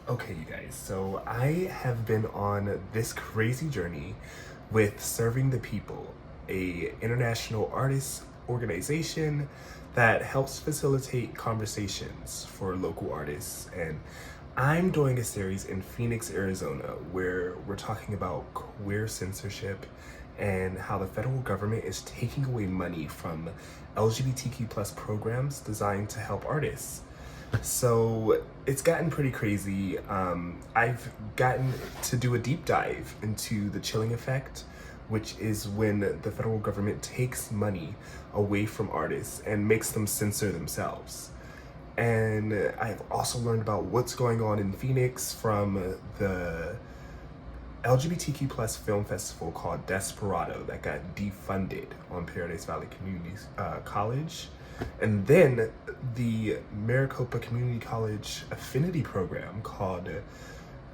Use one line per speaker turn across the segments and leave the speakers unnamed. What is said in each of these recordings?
Okay, you guys, so I have been on this crazy journey with Serving the People, a international artist organization that helps facilitate conversations for local artists. And I'm doing a series in Phoenix, Arizona, where we're talking about queer censorship and how the federal government is taking away money from LGBTQ plus programs designed to help artists. So it's gotten pretty crazy. I've gotten to do a deep dive into the chilling effect, which is when the federal government takes money away from artists and makes them censor themselves. And I've also learned about what's going on in Phoenix from the LGBTQ plus film festival called Desperado that got defunded on Paradise Valley Community College. And then the Maricopa Community College affinity program called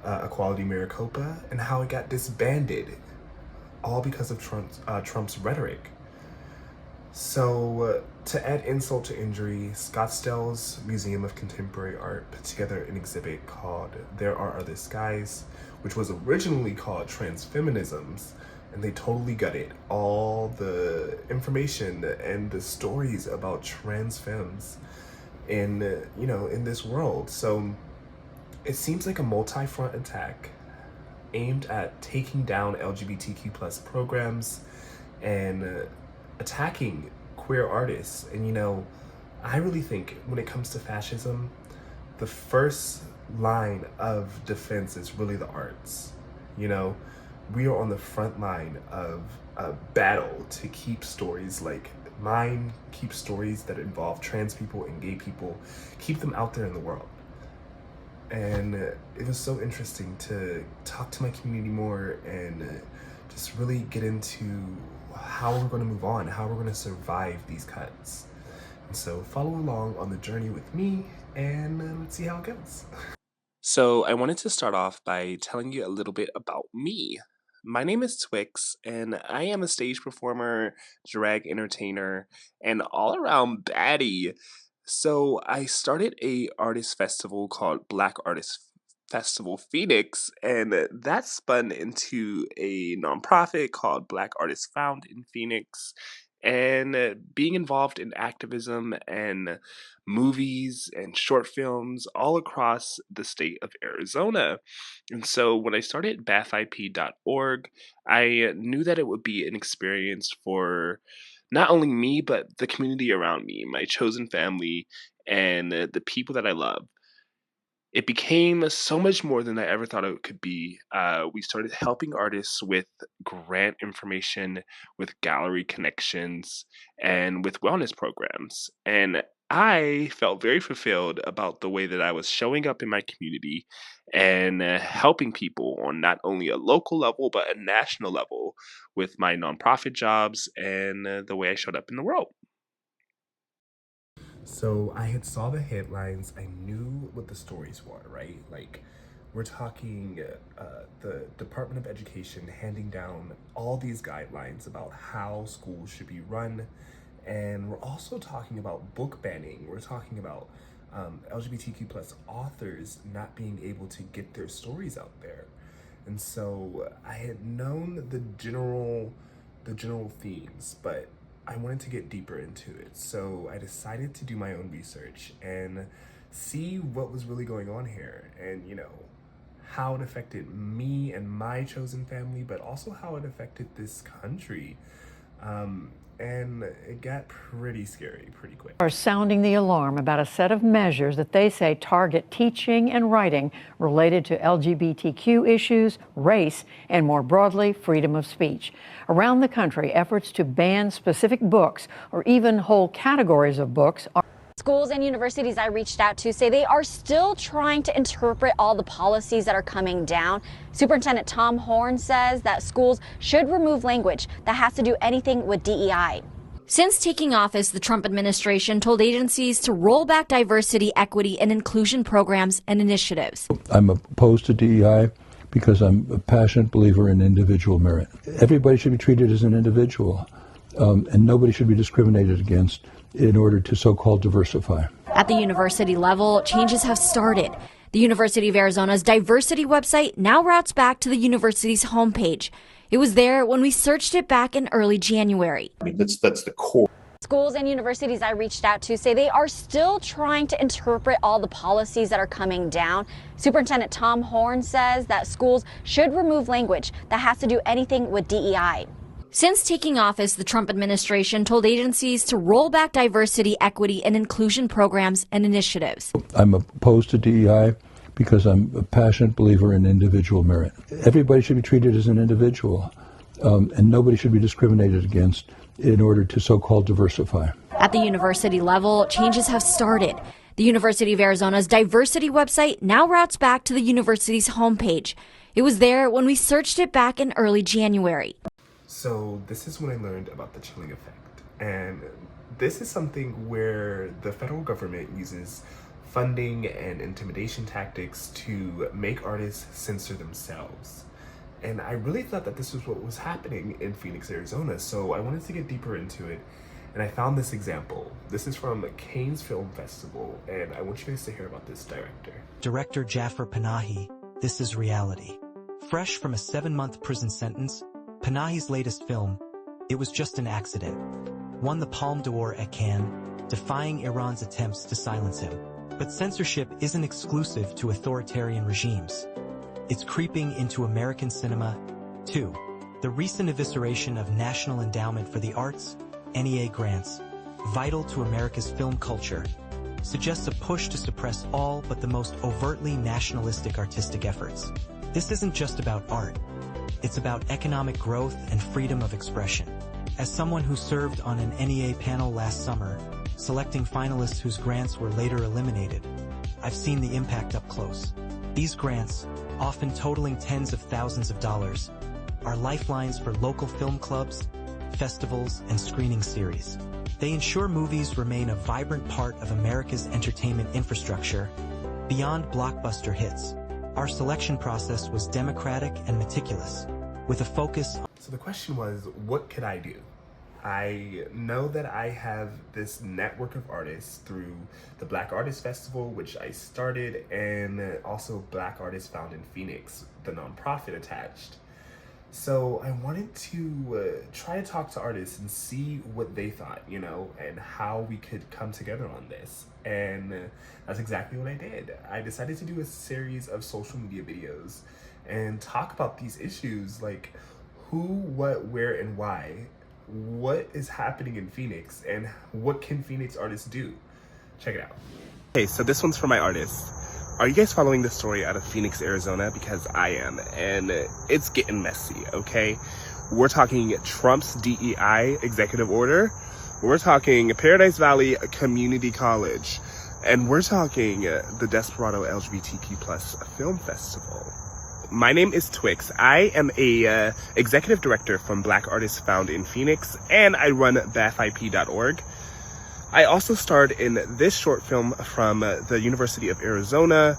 Equality Maricopa, and how it got disbanded, all because of Trump's rhetoric. So to add insult to injury, Scottsdale's Museum of Contemporary Art put together an exhibit called There Are Other Skies, which was originally called Transfeminisms, and they totally gutted all the information and the stories about trans femmes in this world. So it seems like a multi-front attack aimed at taking down LGBTQ plus programs and attacking queer artists. And I really think when it comes to fascism, the first line of defense is really the arts. We are on the front line of a battle to keep stories like mine, keep stories that involve trans people and gay people, keep them out there in the world. And it was so interesting to talk to my community more and just really get into how we're going to move on, how we're going to survive these cuts. And so follow along on the journey with me, and let's see how it goes. So I wanted to start off by telling you a little bit about me. My name is Twix, and I am a stage performer, drag entertainer, and all-around baddie. So I started a artist festival called Black Artist Festival Phoenix, and that spun into a nonprofit called Black Artists Found in Phoenix. And being involved in activism and movies and short films all across the state of Arizona. And so when I started bathip.org, I knew that it would be an experience for not only me, but the community around me, my chosen family, and the people that I love. It became so much more than I ever thought it could be. We started helping artists with grant information, with gallery connections, and with wellness programs. And I felt very fulfilled about the way that I was showing up in my community and helping people on not only a local level, but a national level with my nonprofit jobs and the way I showed up in the world. So I had saw the headlines. I knew what the stories were, right? Like, we're talking the Department of Education handing down all these guidelines about how schools should be run. And we're also talking about book banning. We're talking about LGBTQ plus authors not being able to get their stories out there. And so I had known the general themes, but I wanted to get deeper into it. So I decided to do my own research and see what was really going on here, and how it affected me and my chosen family, but also how it affected this country. And it got pretty scary pretty quick.
Are sounding the alarm about a set of measures that they say target teaching and writing related to LGBTQ issues, race, and more broadly, freedom of speech. Around the country, efforts to ban specific books or even whole categories of books are.
Schools and universities I reached out to say they are still trying to interpret all the policies that are coming down. Superintendent Tom Horn says that schools should remove language that has to do anything with DEI.
Since taking office, the Trump administration told agencies to roll back diversity, equity, and inclusion programs and initiatives.
I'm opposed to DEI because I'm a passionate believer in individual merit. Everybody should be treated as an individual, and nobody should be discriminated against in order to so-called diversify.
At the university level, changes have started. The University of Arizona's diversity website now routes back to the university's homepage. It was there when we searched it back in early January.
I mean, that's the core.
Schools and universities I reached out to say they are still trying to interpret all the policies that are coming down. Superintendent Tom Horn says that schools should remove language that has to do anything with DEI.
Since taking office, the Trump administration told agencies to roll back diversity, equity, and inclusion programs and initiatives.
I'm opposed to DEI because I'm a passionate believer in individual merit. Everybody should be treated as an individual, and nobody should be discriminated against in order to so-called diversify.
At the university level, changes have started. The University of Arizona's diversity website now routes back to the university's homepage. It was there when we searched it back in early January.
So this is when I learned about the chilling effect. And this is something where the federal government uses funding and intimidation tactics to make artists censor themselves. And I really thought that this was what was happening in Phoenix, Arizona. So I wanted to get deeper into it. And I found this example. This is from Cannes Film Festival. And I want you guys to hear about this director.
Director Jafar Panahi, This Is Reality. Fresh from a 7-month prison sentence, Panahi's latest film, It Was Just an Accident, won the Palme d'Or at Cannes, defying Iran's attempts to silence him. But censorship isn't exclusive to authoritarian regimes. It's creeping into American cinema, too. The recent evisceration of National Endowment for the Arts, NEA grants, vital to America's film culture, suggests a push to suppress all but the most overtly nationalistic artistic efforts. This isn't just about art. It's about economic growth and freedom of expression. As someone who served on an NEA panel last summer, selecting finalists whose grants were later eliminated, I've seen the impact up close. These grants, often totaling tens of thousands of dollars, are lifelines for local film clubs, festivals, and screening series. They ensure movies remain a vibrant part of America's entertainment infrastructure, beyond blockbuster hits. Our selection process was democratic and meticulous, with a focus on...
So the question was, what could I do? I know that I have this network of artists through the Black Artists Festival, which I started, and also Black Artists Found in Phoenix, the nonprofit attached. So I wanted to try to talk to artists and see what they thought, you know, and how we could come together on this. And that's exactly what I did. I decided to do a series of social media videos and talk about these issues, like who, what, where, and why. What is happening in Phoenix, and what can Phoenix artists do? Check it out. Okay, so this one's for my artists. Are you guys following the story out of Phoenix, Arizona? Because I am, and it's getting messy, okay? We're talking Trump's DEI executive order. We're talking Paradise Valley Community College. And we're talking the Desperado LGBTQ plus film festival. My name is Twix. I am a executive director from Black Artists Found in Phoenix, and I run BAFIP.org. I also starred in this short film from the University of Arizona,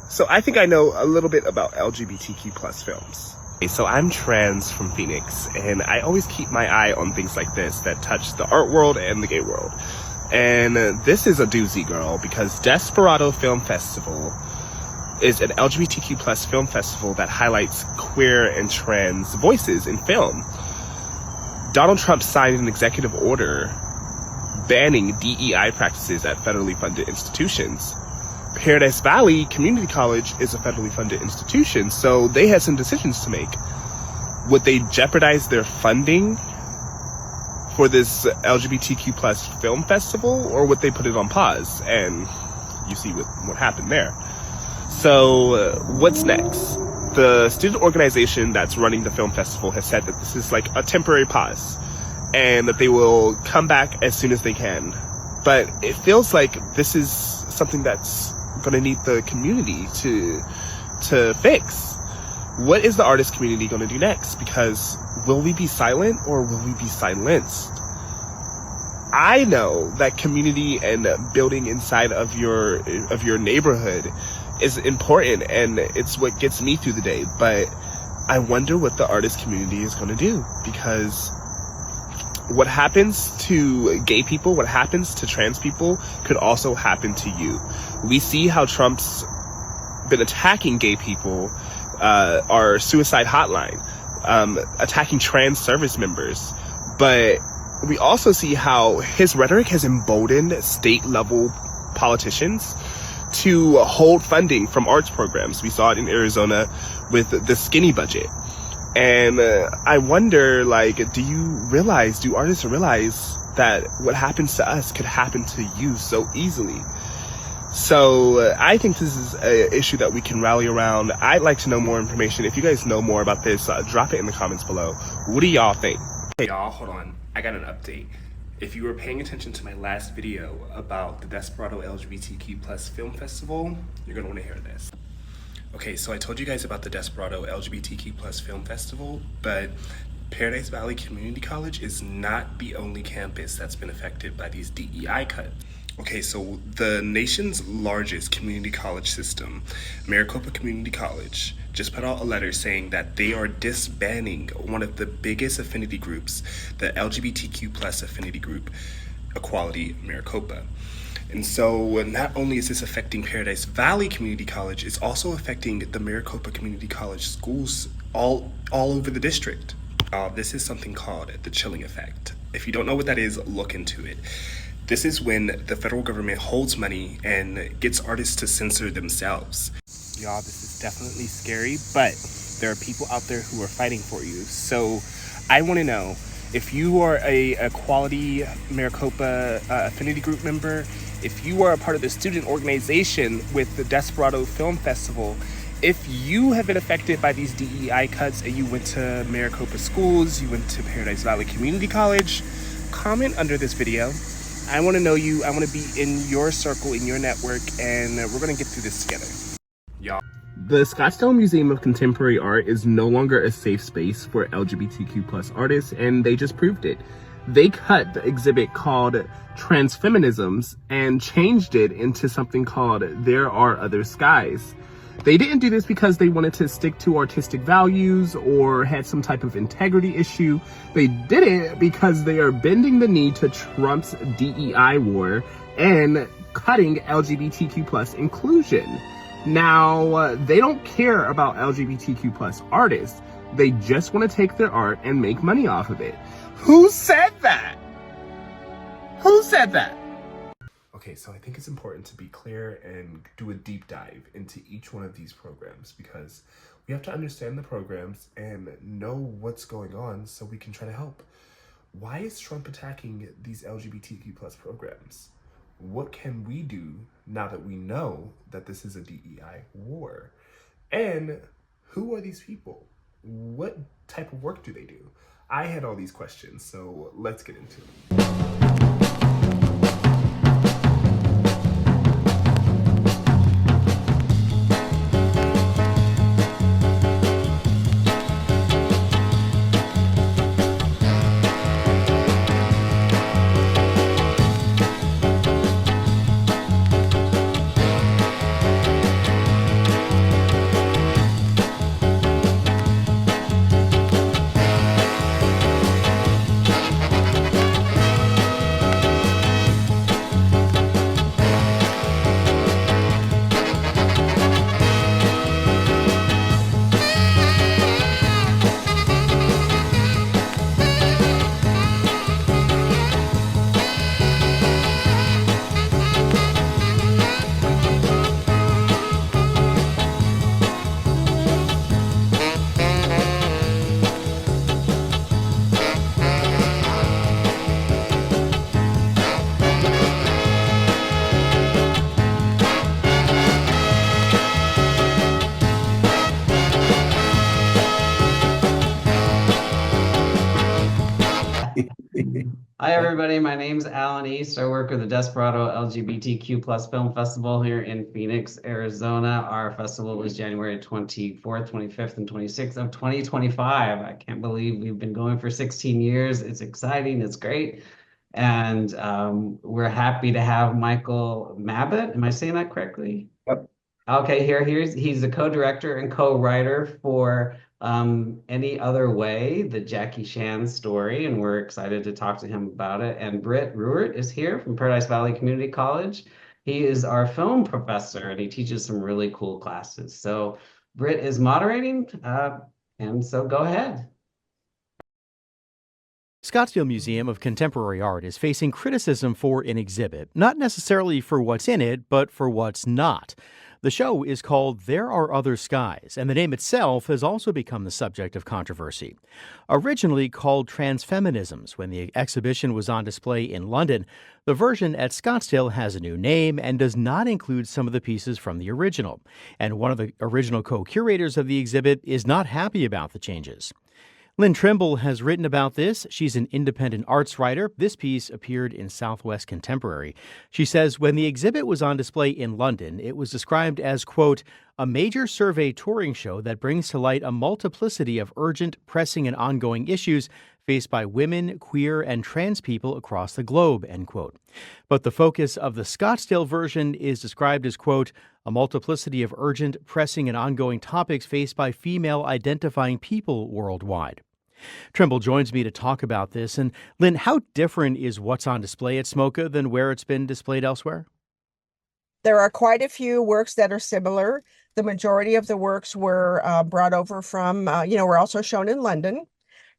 so I think I know a little bit about LGBTQ plus films. So I'm trans from Phoenix, and I always keep my eye on things like this that touch the art world and the gay world. And this is a doozy, girl, because Desperado Film Festival is an LGBTQ plus film festival that highlights queer and trans voices in film. Donald Trump signed an executive order banning DEI practices at federally funded institutions. Paradise Valley Community College is a federally funded institution, so they had some decisions to make. Would they jeopardize their funding for this LGBTQ plus film festival, or would they put it on pause? And you see what happened there. So what's next? The student organization that's running the film festival has said that this is like a temporary pause and that they will come back as soon as they can. But it feels like this is something that's going to need the community to fix. What is the artist community going to do next? Because will we be silent or will we be silenced? I know that community and building inside of your neighborhood is important, and it's what gets me through the day. But I wonder what the artist community is going to do, because what happens to gay people, what happens to trans people could also happen to you. We see how Trump's been attacking gay people, our suicide hotline, attacking trans service members. But we also see how his rhetoric has emboldened state level politicians to hold funding from arts programs. We saw it in Arizona with the skinny budget. And I wonder, like, do artists realize that what happens to us could happen to you so easily? So I think this is an issue that we can rally around. I'd like to know more information. If you guys know more about this, drop it in the comments below. What do y'all think? Hey y'all, hold on. I got an update. If you were paying attention to my last video about the Desperado LGBTQ plus film festival, you're gonna wanna hear this. Okay, so I told you guys about the Desperado LGBTQ plus film festival, but Paradise Valley Community College is not the only campus that's been affected by these DEI cuts. Okay, so the nation's largest community college system, Maricopa Community College, just put out a letter saying that they are disbanding one of the biggest affinity groups, the LGBTQ plus affinity group, Equality Maricopa. And so not only is this affecting Paradise Valley Community College, it's also affecting the Maricopa Community College schools all over the district. This is something called the chilling effect. If you don't know what that is, look into it. This is when the federal government holds money and gets artists to censor themselves. Y'all, this is definitely scary, but there are people out there who are fighting for you. So I want to know, if you are a Equality Maricopa affinity group member, if you are a part of the student organization with the Desperado Film Festival, if you have been affected by these DEI cuts and you went to Maricopa schools, you went to Paradise Valley Community College, comment under this video. I want to know you. I want to be in your circle, in your network, and we're going to get through this together. Y'all. The Scottsdale Museum of Contemporary Art is no longer a safe space for LGBTQ plus artists, and they just proved it. They cut the exhibit called Transfeminisms and changed it into something called There Are Other Skies. They didn't do this because they wanted to stick to artistic values or had some type of integrity issue. They did it because they are bending the knee to Trump's DEI war and cutting LGBTQ plus inclusion. Now, they don't care about LGBTQ plus artists. They just want to take their art and make money off of it. Who said that? Who said that? Okay, so I think it's important to be clear and do a deep dive into each one of these programs, because we have to understand the programs and know what's going on so we can try to help. Why is Trump attacking these LGBTQ plus programs? What can we do now that we know that this is a DEI war? And who are these people? What type of work do they do? I had all these questions, so let's get into it.
Hi, everybody. My name's Alan East. I work with the Desperado LGBTQ plus film festival here in Phoenix, Arizona. Our festival was January 24th, 25th, and 26th of 2025. I can't believe we've been going for 16 years. It's exciting. It's great. And we're happy to have Michael Mabbitt. Am I saying that correctly?
Yep.
Okay, he's the co-director and co-writer for Any Other Way, the Jackie Chan story, and we're excited to talk to him about it. And Britt Ruert is here from Paradise Valley Community College. He is our film professor and he teaches some really cool classes. So Britt is moderating, and so go ahead.
Scottsdale Museum of Contemporary Art is facing criticism for an exhibit, not necessarily for what's in it, but for what's not. The show is called There Are Other Skies, and the name itself has also become the subject of controversy. Originally called Transfeminisms when the exhibition was on display in London, the version at Scottsdale has a new name and does not include some of the pieces from the original. And one of the original co-curators of the exhibit is not happy about the changes. Lynn Trimble has written about this. She's an independent arts writer. This piece appeared in Southwest Contemporary. She says when the exhibit was on display in London, it was described as, quote, a major survey touring show that brings to light a multiplicity of urgent, pressing, and ongoing issues faced by women, queer, and trans people across the globe, end quote. But the focus of the Scottsdale version is described as, quote, a multiplicity of urgent, pressing, and ongoing topics faced by female identifying people worldwide. Trimble joins me to talk about this. And Lynn, how different is what's on display at SMoCA than where it's been displayed elsewhere?
There are quite a few works that are similar. The majority of the works were brought over from, were also shown in London.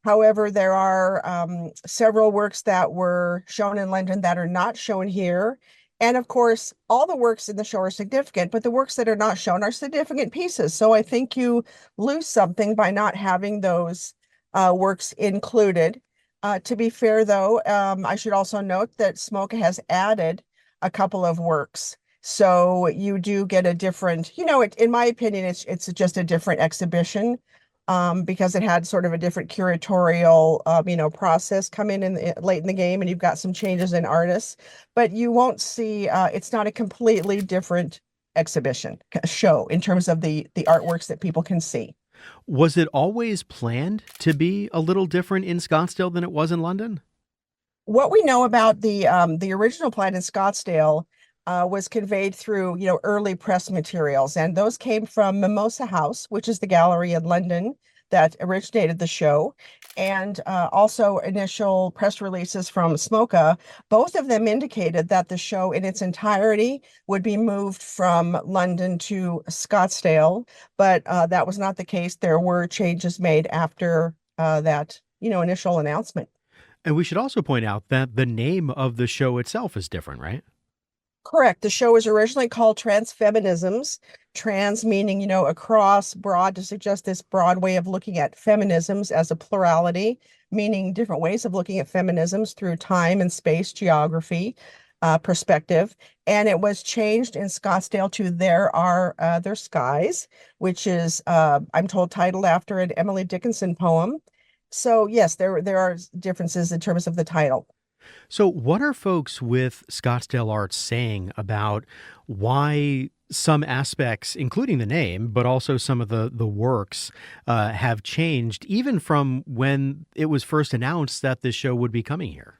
However, there are several works that were shown in London that are not shown here. And of course, all the works in the show are significant, but the works that are not shown are significant pieces. So I think you lose something by not having those works included. To be fair, though, I should also note that SMoCA has added a couple of works. So you do get a different, in my opinion, it's just a different exhibition because it had sort of a different curatorial, process come in late in the game, and you've got some changes in artists. But you won't see, it's not a completely different exhibition show in terms of the artworks that people can see.
Was it always planned to be a little different in Scottsdale than it was in London?
What we know about the original plan in Scottsdale was conveyed through, early press materials, and those came from Mimosa House, which is the gallery in London that originated the show, and also initial press releases from SMoCA. Both of them indicated that the show in its entirety would be moved from London to Scottsdale, but that was not the case. There were changes made after that, initial announcement.
And we should also point out that the name of the show itself is different, right?
Correct. The show was originally called Transfeminisms, trans meaning, across, broad, to suggest this broad way of looking at feminisms as a plurality, meaning different ways of looking at feminisms through time and space, geography, perspective. And it was changed in Scottsdale to There Are Other Skies, which is, I'm told, titled after an Emily Dickinson poem. So yes, there are differences in terms of the title.
So what are folks with Scottsdale Arts saying about why some aspects, including the name, but also some of the works, have changed even from when it was first announced that this show would be coming here?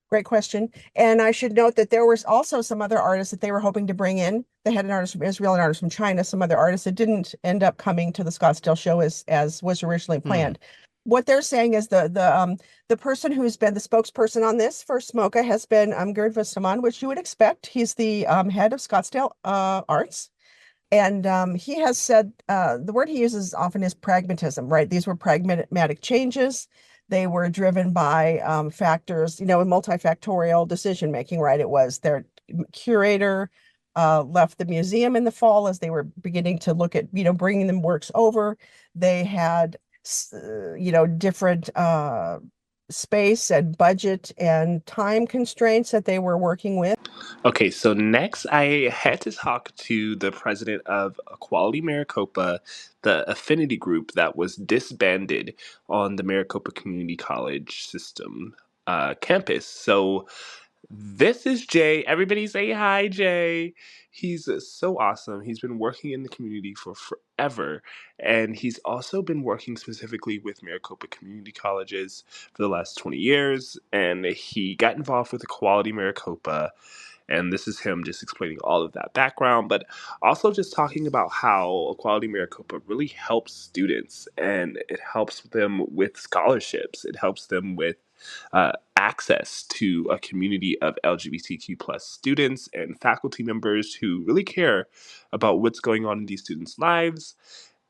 Great question. And I should note that there was also some other artists that they were hoping to bring in. They had an artist from Israel, an artist from China, some other artists that didn't end up coming to the Scottsdale show as was originally planned. What they're saying is the person who's been the spokesperson on this for SMoCA has been Gerd Wustermann, which you would expect. He's the head of Scottsdale Arts. And he has said the word he uses often is pragmatism, right? These were pragmatic changes. They were driven by factors, multifactorial decision making, right? It was their curator left the museum in the fall as they were beginning to look at, bringing them works over. They had different space and budget and time constraints that they were working with.
Okay, so next I had to talk to the president of Equality Maricopa, the affinity group that was disbanded on the Maricopa Community College system campus. So this is Jay. Everybody say hi, Jay. He's so awesome. He's been working in the community for forever. And he's also been working specifically with Maricopa community colleges for the last 20 years. And he got involved with Equality Maricopa. And this is him just explaining all of that background, but also just talking about how Equality Maricopa really helps students and it helps them with scholarships. It helps them with access to a community of LGBTQ plus students and faculty members who really care about what's going on in these students' lives.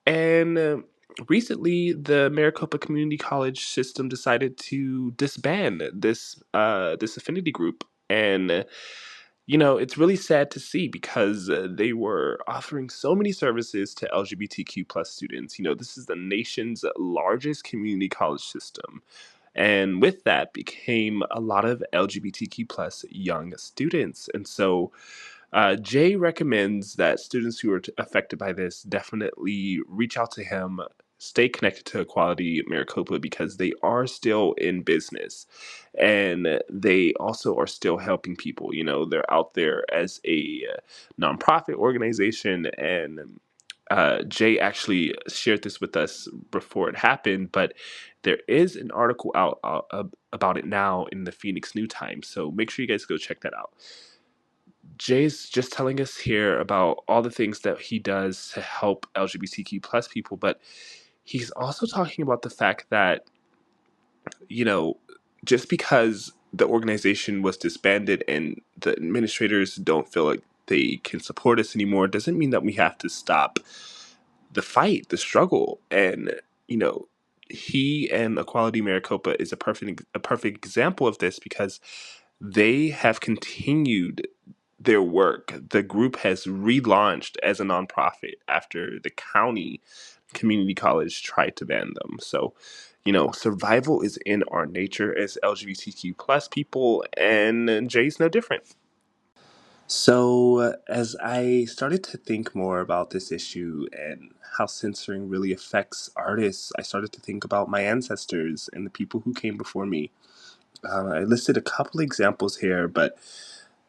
And recently, the Maricopa Community College system decided to disband this affinity group, and it's really sad to see because they were offering so many services to LGBTQ plus students. This is the nation's largest community college system. And with that became a lot of LGBTQ plus young students. And so Jay recommends that students who are affected by this definitely reach out to him, stay connected to Equality Maricopa because they are still in business and they also are still helping people. They're out there as a nonprofit organization, and Jay actually shared this with us before it happened, but there is an article out about it now in the Phoenix New Times. So make sure you guys go check that out. Jay's just telling us here about all the things that he does to help LGBTQ plus people, but he's also talking about the fact that, you know, just because the organization was disbanded and the administrators don't feel like they can support us anymore doesn't mean that we have to stop the fight, the struggle. And, he and Equality Maricopa is a perfect example of this because they have continued their work. The group has relaunched as a nonprofit after the county community college tried to ban them. So, survival is in our nature as LGBTQ plus people, and Jay's no different. So, as I started to think more about this issue and how censoring really affects artists, I started to think about my ancestors and the people who came before me. I listed a couple examples here, but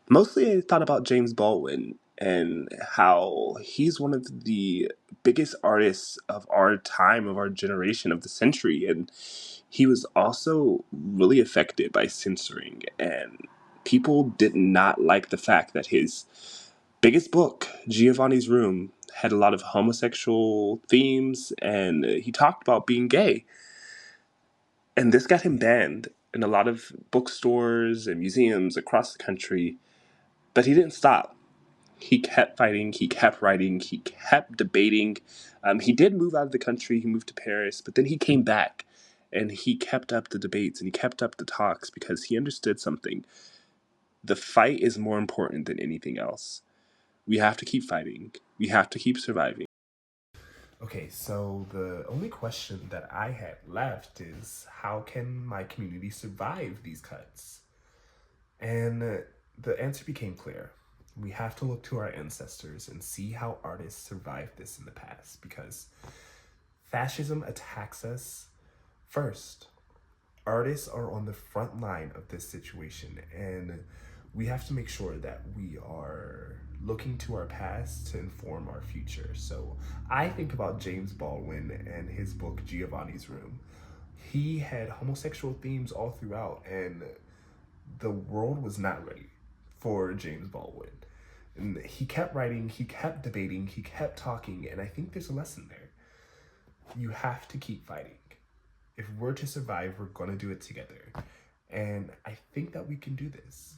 mostly I thought about James Baldwin and how he's one of the biggest artists of our time, of our generation, of the century. And he was also really affected by censoring. And people did not like the fact that his biggest book, Giovanni's Room, had a lot of homosexual themes and he talked about being gay. And this got him banned in a lot of bookstores and museums across the country. But he didn't stop. He kept fighting, he kept writing, he kept debating. He did move out of the country, he moved to Paris, but then he came back and he kept up the debates and he kept up the talks because he understood something. The fight is more important than anything else. We have to keep fighting, we have to keep surviving. Okay, so the only question that I had left is how can my community survive these cuts? And the answer became clear. We have to look to our ancestors and see how artists survived this in the past because fascism attacks us first. Artists are on the front line of this situation, and we have to make sure that we are looking to our past to inform our future. So I think about James Baldwin and his book Giovanni's Room. He had homosexual themes all throughout, and the world was not ready for James Baldwin. And he kept writing, he kept debating, he kept talking, and I think there's a lesson there. You have to keep fighting. If we're to survive, we're gonna do it together. And I think that we can do this.